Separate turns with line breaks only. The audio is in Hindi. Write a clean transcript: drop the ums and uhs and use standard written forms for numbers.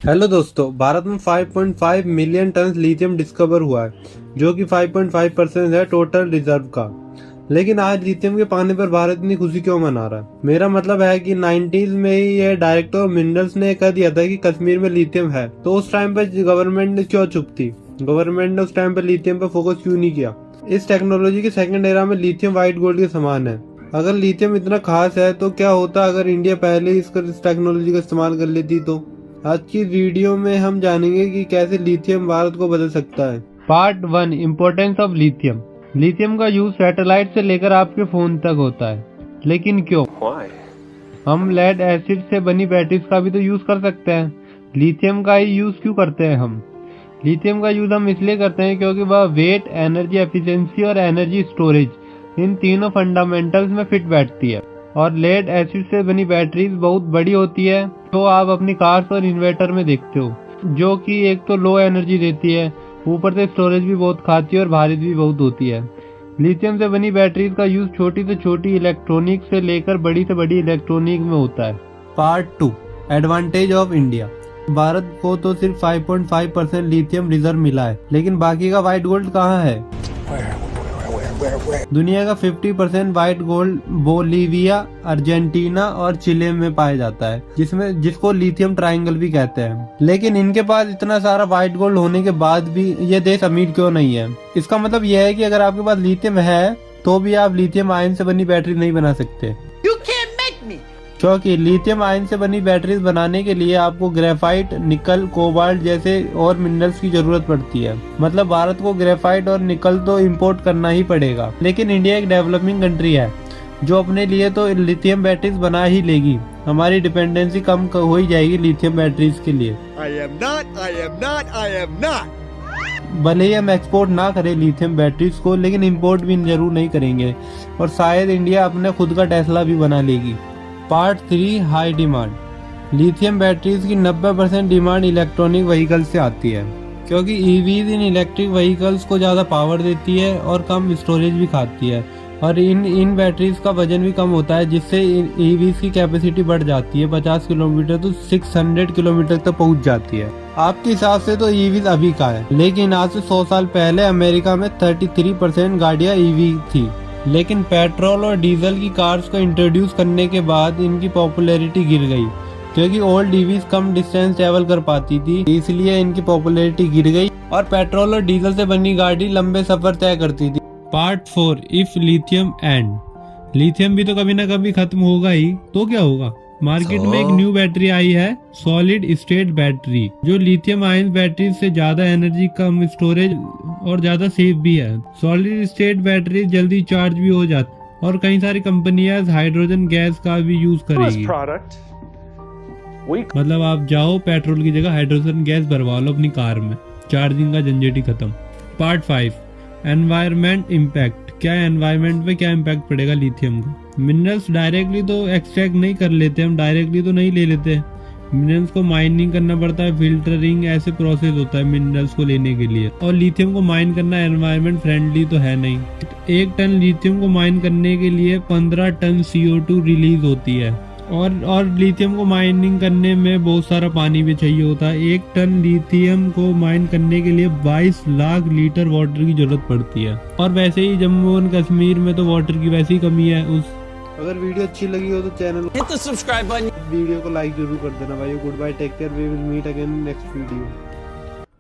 हेलो दोस्तों, भारत में 5.5 मिलियन टन लिथियम डिस्कवर हुआ है, जो कि 5.5% है टोटल रिजर्व का। लेकिन आज लिथियम के पाने पर भारत इतनी खुशी क्यों मना रहा है? मेरा मतलब है कि 90s में ही ये डायरेक्टर ऑफ मिनरल्स ने कह दिया था कि कश्मीर में लिथियम है, तो उस टाइम पर गवर्नमेंट ने क्यों चुप थी? गवर्नमेंट ने उस टाइम पर लिथियम पर फोकस क्यों नहीं किया? इस टेक्नोलॉजी के सेकंड एरा में लिथियम व्हाइट गोल्ड के समान है। अगर लिथियम इतना खास है तो क्या होता अगर इंडिया पहले ही इस टेक्नोलॉजी का इस्तेमाल कर लेती? तो आज की वीडियो में हम जानेंगे कि कैसे लिथियम भारत को बदल सकता है। Part 1, importance of lithium. Lithium का यूज सैटेलाइट से लेकर आपके फोन तक होता है, लेकिन क्यों? हम लेड एसिड से बनी बैटरीज का भी तो यूज कर सकते हैं, लिथियम का ही यूज क्यों करते हैं हम? लिथियम का यूज हम इसलिए करते हैं क्योंकि वह वेट, एनर्जी एफिशिएंसी और एनर्जी स्टोरेज, इन तीनों फंडामेंटल्स में फिट बैठती है। और लेड एसिड से बनी बैटरीज बहुत बड़ी होती है, तो आप अपनी कार्स और इन्वर्टर में देखते हो, जो कि एक तो लो एनर्जी देती है, ऊपर से स्टोरेज भी बहुत खाती है और भारी भी बहुत होती है। लिथियम से बनी बैटरीज का यूज छोटी से छोटी इलेक्ट्रॉनिक से लेकर बड़ी से बड़ी इलेक्ट्रॉनिक में होता है। Part 2, advantage of India. Bharat को तो सिर्फ 5.5% लिथियम रिजर्व मिला है, लेकिन बाकी का व्हाइट गोल्ड कहाँ है? दुनिया का 50% व्हाइट गोल्ड बोलीविया, अर्जेंटीना और चिले में पाया जाता है, जिसको लिथियम ट्रायंगल भी कहते हैं। लेकिन इनके पास इतना सारा व्हाइट गोल्ड होने के बाद भी ये देश अमीर क्यों नहीं है? इसका मतलब यह है कि अगर आपके पास लिथियम है तो भी आप लिथियम आयन से बनी बैटरी नहीं बना सकते, क्योंकि लिथियम आयन से बनी बैटरीज बनाने के लिए आपको ग्रेफाइट, निकल, कोबाल्ट जैसे और मिनरल्स की जरूरत पड़ती है। मतलब भारत को ग्रेफाइट और निकल तो इंपोर्ट करना ही पड़ेगा। लेकिन इंडिया एक डेवलपिंग कंट्री है, जो अपने लिए तो लिथियम बैटरीज बना ही लेगी। हमारी डिपेंडेंसी कम हो ही जाएगी लिथियम बैटरीज के लिए। I am not. भले ही हम एक्सपोर्ट ना करें लिथियम बैटरीज को, लेकिन इंपोर्ट भी जरूर नहीं करेंगे, और शायद इंडिया अपने खुद का टेस्ला भी बना लेगी। Part 3, high demand. Lithium batteries की 90% डिमांड इलेक्ट्रॉनिक व्हीकल से आती है, क्योंकि ईवीज इन इलेक्ट्रिक व्हीकल्स को ज़्यादा पावर देती है और कम स्टोरेज भी खाती है, और इन बैटरीज का वजन भी कम होता है, जिससे ईवीज की कैपेसिटी बढ़ जाती है 50 किलोमीटर तो 600 किलोमीटर तक पहुंच जाती है। आपके हिसाब से तो ईवीज अभी का है, लेकिन आज से 100 साल पहले अमेरिका में 33% गाड़ियाँ ईवी थी। लेकिन पेट्रोल और डीजल की कार्स को इंट्रोड्यूस करने के बाद इनकी पॉपुलैरिटी गिर गई, क्योंकि ओल्ड ईवीज कम डिस्टेंस ट्रेवल कर पाती थी, इसलिए इनकी पॉपुलैरिटी गिर गई और पेट्रोल और डीजल से बनी गाड़ी लंबे सफर तय करती थी। Part 4, if lithium and. Lithium भी तो कभी ना कभी खत्म होगा ही, तो क्या होगा? मार्केट में एक न्यू बैटरी आई है, सॉलिड स्टेट बैटरी, जो लिथियम आयन बैटरी से ज्यादा एनर्जी, कम स्टोरेज और ज्यादा सेफ भी है। सॉलिड स्टेट बैटरी जल्दी चार्ज भी हो जाती, और कई सारी कंपनियां हाइड्रोजन गैस का भी यूज करेगी। मतलब आप जाओ पेट्रोल की जगह हाइड्रोजन गैस भरवा लो अपनी कार में, चार्जिंग का झंझट ही खत्म। Part 5, environment impact. क्या एनवायरमेंट पे क्या इम्पैक्ट पड़ेगा लिथियम का? मिनरल्स डायरेक्टली तो एक्सट्रैक्ट नहीं कर लेते, हम डायरेक्टली तो नहीं ले लेते। मिनरल्स को माइनिंग करना पड़ता है, फिल्टरिंग ऐसे प्रोसेस होता है मिनरल्स को लेने के लिए, और लिथियम को माइन करना एनवायरमेंट फ्रेंडली तो है नहीं। 1 टन लिथियम को माइन करने के लिए 15 टन CO2 रिलीज होती है, और लिथियम को माइनिंग करने में बहुत सारा पानी भी चाहिए होता है। 1 टन लिथियम को माइन करने के लिए 22 लाख लीटर वाटर की जरूरत पड़ती है, और वैसे ही जम्मू और कश्मीर में तो वाटर की वैसी कमी है। अगर वीडियो अच्छी लगी हो तो channel hit the subscribe button, video को लाइक जरूर कर देना भाई। Good bye, take care, we will meet again next video.